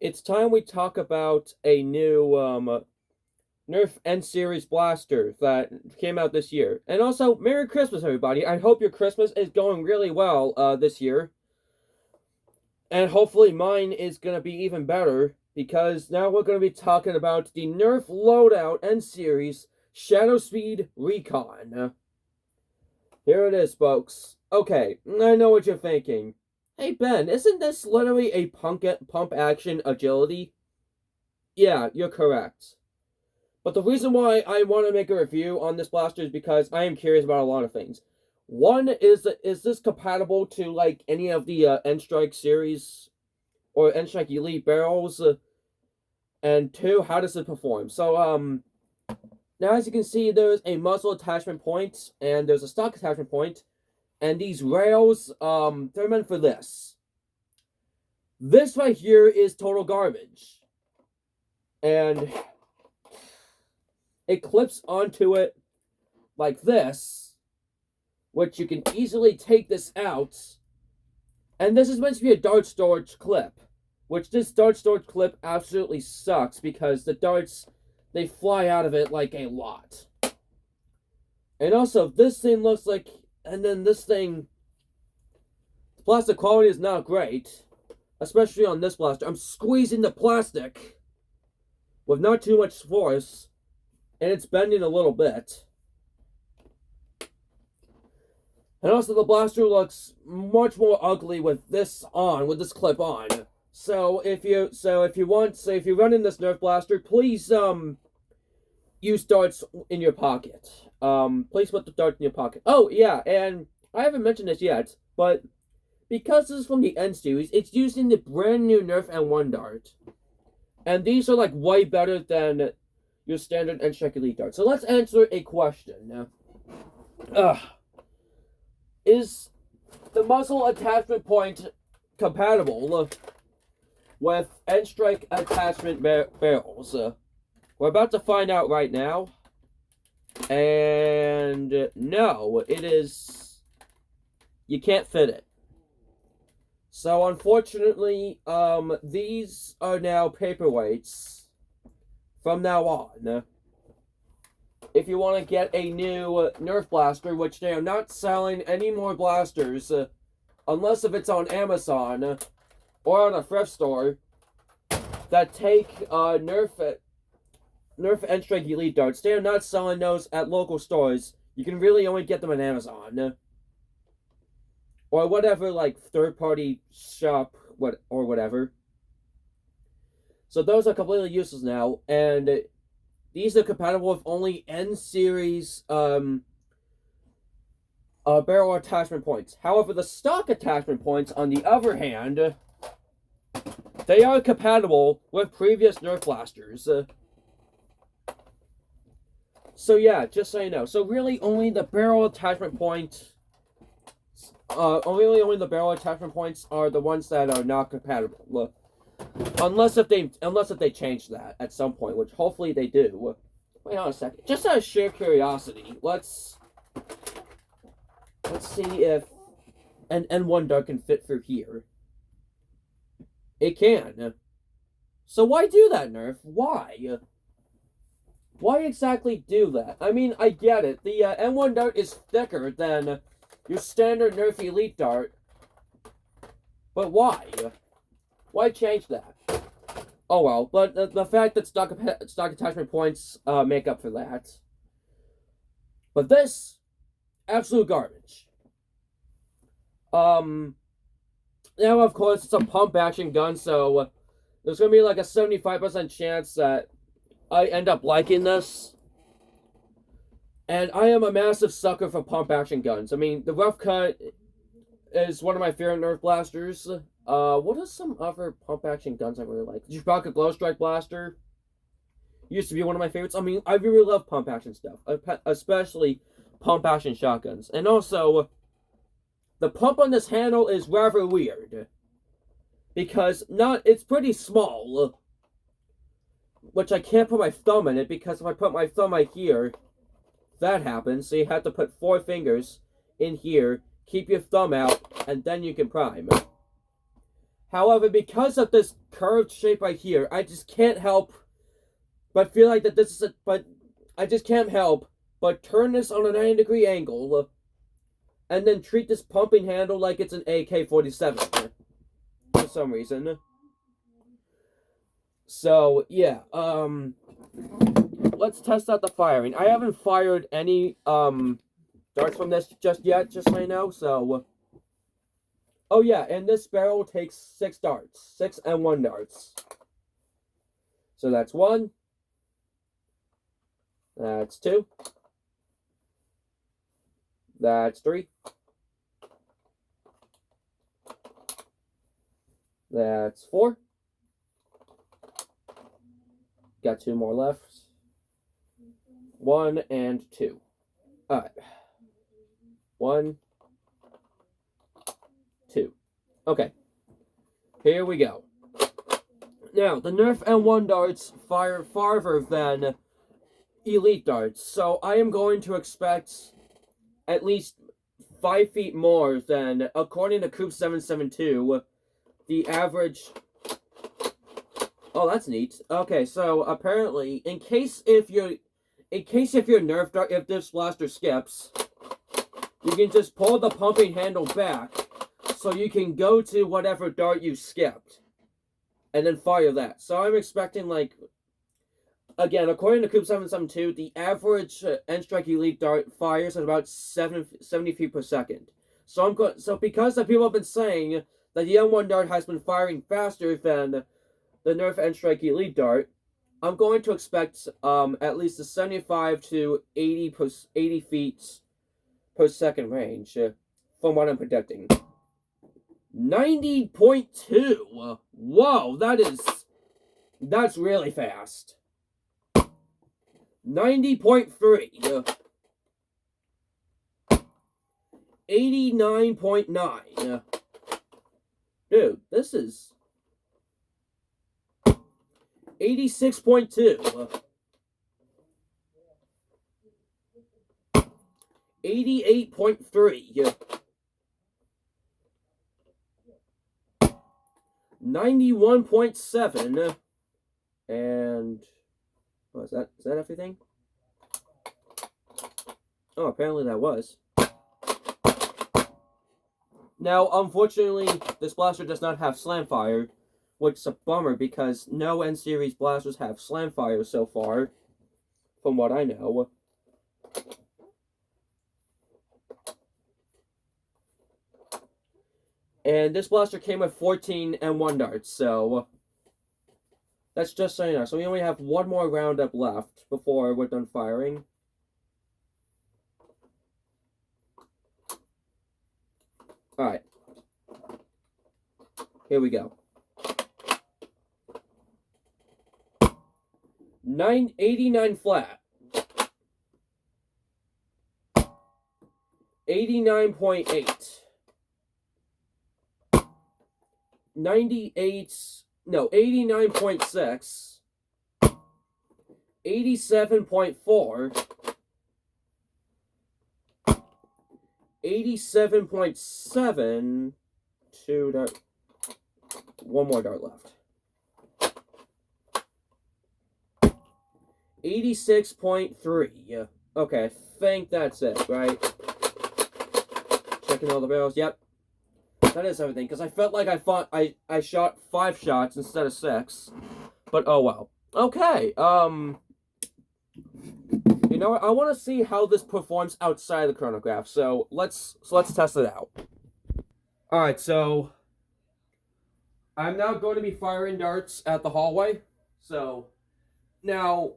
it's time we talk about a new Nerf N-Series blaster that came out this year. And also, Merry Christmas, everybody. I hope your Christmas is going really well this year. And hopefully mine is going to be even better, because now we're going to be talking about the Nerf loadout N-Series Shadow Speed Recon. Here it is, folks. Okay, I know what you're thinking. Hey, Ben, isn't this literally a pump action agility? Yeah, you're correct. But the reason why I want to make a review on this blaster is because I am curious about a lot of things. One, is this compatible to, like, any of the N-Strike series or N-Strike Elite barrels? And two, how does it perform? So, now as you can see, there's a muzzle attachment point, and there's a stock attachment point, and these rails, they're meant for this. This right here is total garbage. And it clips onto it like this, which you can easily take this out. And this is meant to be a dart storage clip, which this dart storage clip absolutely sucks because the darts, they fly out of it like a lot. And also, this thing looks like, and then this thing, the plastic quality is not great, especially on this blaster. I'm squeezing the plastic with not too much force, and it's bending a little bit. And also, the blaster looks much more ugly with this clip on. So if you're running this Nerf blaster, please use darts in your pocket. Please put the dart in your pocket. Oh yeah, and I haven't mentioned this yet, but because this is from the N series, it's using the brand new Nerf N1 dart, and these are like way better than your standard N-Strike Elite dart. So let's answer a question. Is the muzzle attachment point compatible with N-Strike attachment barrels? We're about to find out right now. And no, it is. You can't fit it. So unfortunately, these are now paperweights from now on. If you want to get a new Nerf blaster, which they are not selling any more blasters, unless if it's on Amazon or on a thrift store, that take Nerf N-Strike Elite darts. They are not selling those at local stores. You can really only get them on Amazon. Or whatever, like, third-party shop, or whatever. So those are completely useless now, and these are compatible with only N-Series barrel attachment points. However, the stock attachment points, on the other hand, they are compatible with previous Nerf blasters. So yeah, just so you know. So really, only the barrel attachment point, only the barrel attachment points are the ones that are not compatible. Look. Unless if they change that at some point, which hopefully they do. Wait on a second. Just out of sheer curiosity, let's see if an N1 dart can fit through here. It can. So why do that, Nerf? Why? Why exactly do that? I mean, I get it. The N1 dart is thicker than your standard Nerf Elite dart. But why? Why change that? Oh well, but the fact that stock attachment points make up for that. But this, absolute garbage. Now of course it's a pump action gun, so there's gonna be like a 75% chance that I end up liking this. And I am a massive sucker for pump action guns. I mean, the Rough Cut is one of my favorite Nerf blasters. What are some other pump action guns I really like? The Chewbacca Glow Strike Blaster used to be one of my favorites. I mean, I really love pump action stuff, especially pump action shotguns. And also, the pump on this handle is rather weird, because it's pretty small, which I can't put my thumb in it, because if I put my thumb right here, that happens. So you have to put 4 fingers in here, keep your thumb out, and then you can prime. However, because of this curved shape right here, I just can't help but feel like that this is but I just can't help but turn this on a 90-degree angle and then treat this pumping handle like it's an AK-47 for some reason. So, yeah, let's test out the firing. I haven't fired any, darts from this just yet, just so you know, so... Oh, yeah, and this barrel takes 6 darts. 6 M1 darts. So that's 1. That's 2. That's 3. That's 4. Got 2 more left. 1 and 2. Alright. 1, 2. Okay. Here we go. Now, the Nerf M1 darts fire farther than Elite darts, so I am going to expect at least 5 feet more than, according to Coop 772, the average... Oh, that's neat. Okay, so apparently, in case if your Nerf dart, if this blaster skips, you can just pull the pumping handle back, so you can go to whatever dart you skipped, and then fire that. So I'm expecting, like, again, according to Coop 772, the average N-Strike Elite dart fires at about 70 feet per second. So because the people have been saying that the M1 dart has been firing faster than the Nerf N-Strike Elite dart, I'm going to expect at least a 75 to 80 feet per second range from what I'm predicting. 90.2. Whoa, that's really fast. 90.3. 89.9. Dude, this is 86.2. 88.3. 91.7. And is that everything? Oh, apparently that was. Now, unfortunately, this blaster does not have slam fire, which is a bummer because no N-Series blasters have slam fire so far, from what I know. And this blaster came with 14 M1 darts, so that's just so you know. So we only have one more roundup left before we're done firing. Alright. Here we go. 89 flat. 89.8. 89.6. 87.4. 87.7. One more dart left. 86.3. Okay, I think that's it, right? Checking all the barrels. Yep. That is everything, because I felt like I shot 5 shots instead of 6. But oh well. Okay, you know what? I want to see how this performs outside the chronograph, so let's test it out. Alright, so I'm now going to be firing darts at the hallway. So now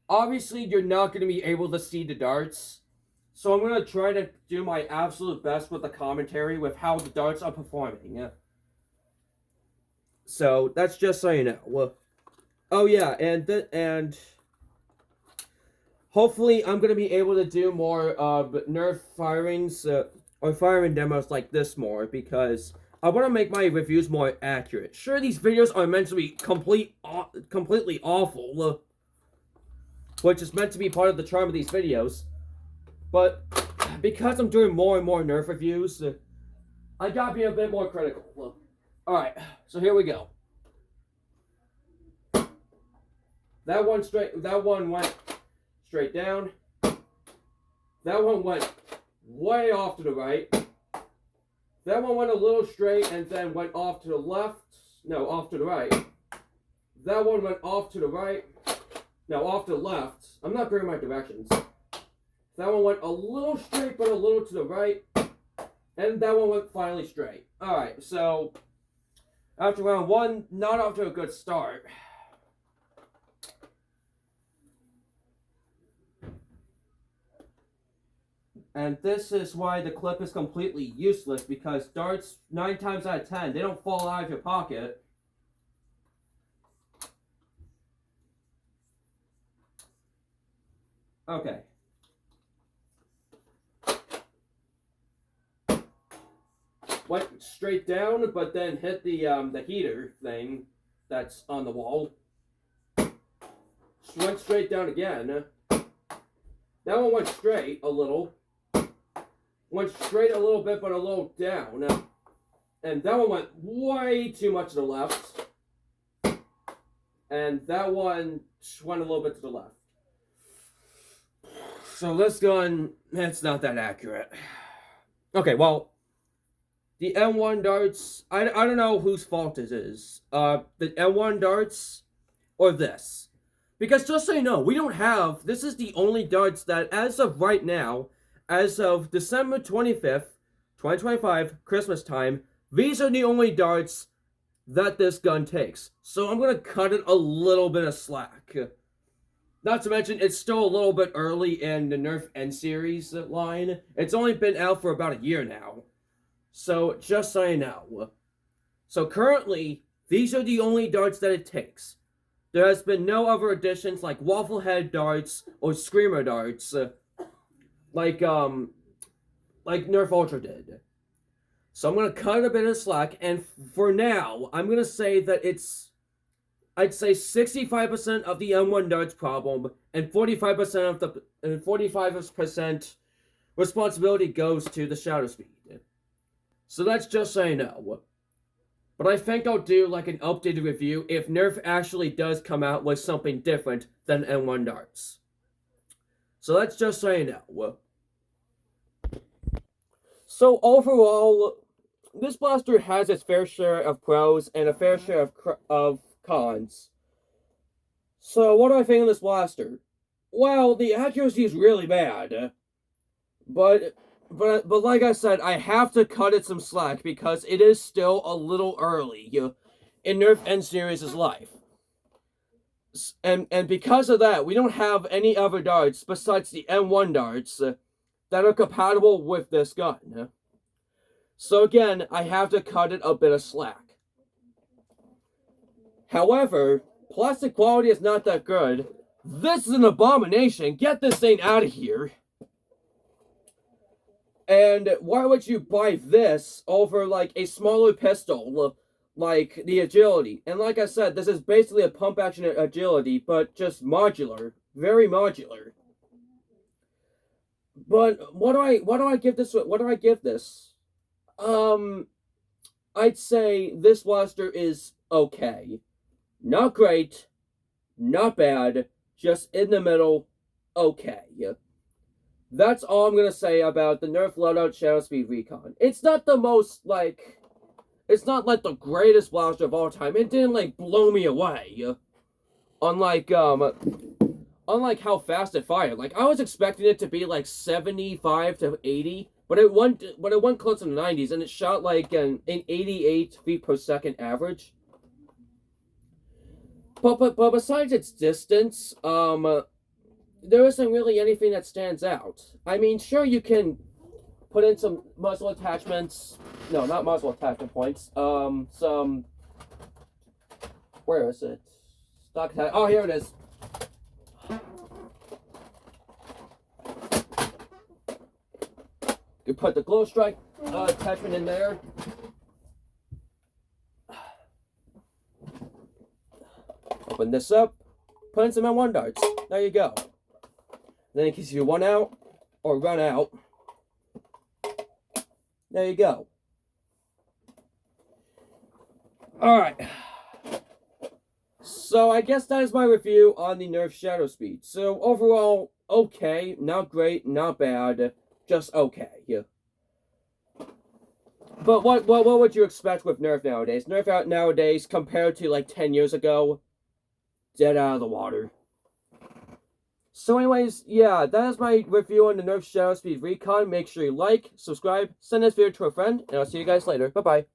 obviously you're not going to be able to see the darts. So I'm going to try to do my absolute best with the commentary with how the darts are performing. So that's just so you know. Oh yeah, and hopefully I'm going to be able to do more Nerf firings or firing demos like this more, because I want to make my reviews more accurate. Sure, these videos are meant to be completely awful, which is meant to be part of the charm of these videos. But because I'm doing more and more Nerf reviews, I gotta be a bit more critical. Alright, so here we go. That one went straight down. That one went way off to the right. That one went a little straight and then went off to the left. No, off to the right. That one went off to the right. No, off to the left. I'm not clear my directions. That one went a little straight, but a little to the right. And that one went finally straight. Alright, so after round one, not off to a good start. And this is why the clip is completely useless, because darts, 9 times out of 10, they don't fall out of your pocket. Okay. Went straight down, but then hit the heater thing that's on the wall. Went straight down again. That one went straight a little. Went straight a little bit, but a little down. And that one went way too much to the left. And that one went a little bit to the left. So this gun, it's not that accurate. Okay, well, the M1 darts, I don't know whose fault this is. The M1 darts or this. Because just so you know, we don't have, this is the only darts that, as of right now, as of December 25th, 2025, Christmas time, these are the only darts that this gun takes. So I'm going to cut it a little bit of slack. Not to mention, it's still a little bit early in the Nerf N-Series line. It's only been out for about a year now. So, just so you know. So currently, these are the only darts that it takes. There has been no other additions like waffle head darts or screamer darts. Like Nerf Ultra did. So I'm going to cut a bit of slack, and for now, I'm going to say that it's, I'd say 65% of the M1 darts problem, and 45% of the 45% responsibility goes to the shutter speed. So that's just so you know. But I think I'll do like an updated review if Nerf actually does come out with something different than M1 darts. So that's just so you know. So overall, this blaster has its fair share of pros and a fair share of cons. So what do I think of this blaster? Well, the accuracy is really bad. But like I said, I have to cut it some slack because it is still a little early in Nerf N-Series' life. And because of that, we don't have any other darts besides the M1 darts that are compatible with this gun. So again, I have to cut it a bit of slack. However, plastic quality is not that good. This is an abomination. Get this thing out of here. And why would you buy this over, like, a smaller pistol, like the Agility? And like I said, this is basically a pump-action Agility, but just modular. Very modular. But what do I give this? I'd say this blaster is okay. Not great, not bad, just in the middle, okay. That's all I'm going to say about the Nerf Loadout Shadow Speed Recon. It's not the most, like, it's not, like, the greatest blaster of all time. It didn't, like, blow me away. Unlike how fast it fired. Like, I was expecting it to be, like, 75 to 80, but it went close to the 90s, and it shot, like, an 88 feet per second average. But besides its distance, there isn't really anything that stands out. I mean, sure, you can put in some muzzle attachments. No, not muzzle attachment points. Where is it? Stock attachment. Oh, here it is. You put the glow strike attachment in there. Open this up. Put in some M1 darts. There you go. Then in case you want out or run out, there you go. Alright. So I guess that is my review on the Nerf Shadow Speed. So overall, okay, not great, not bad, just okay. Yeah. But what would you expect with Nerf nowadays? Nerf out nowadays compared to like 10 years ago, dead out of the water. So anyways, yeah, that is my review on the Nerf Shadow Speed Recon. Make sure you like, subscribe, send this video to a friend, and I'll see you guys later. Bye-bye.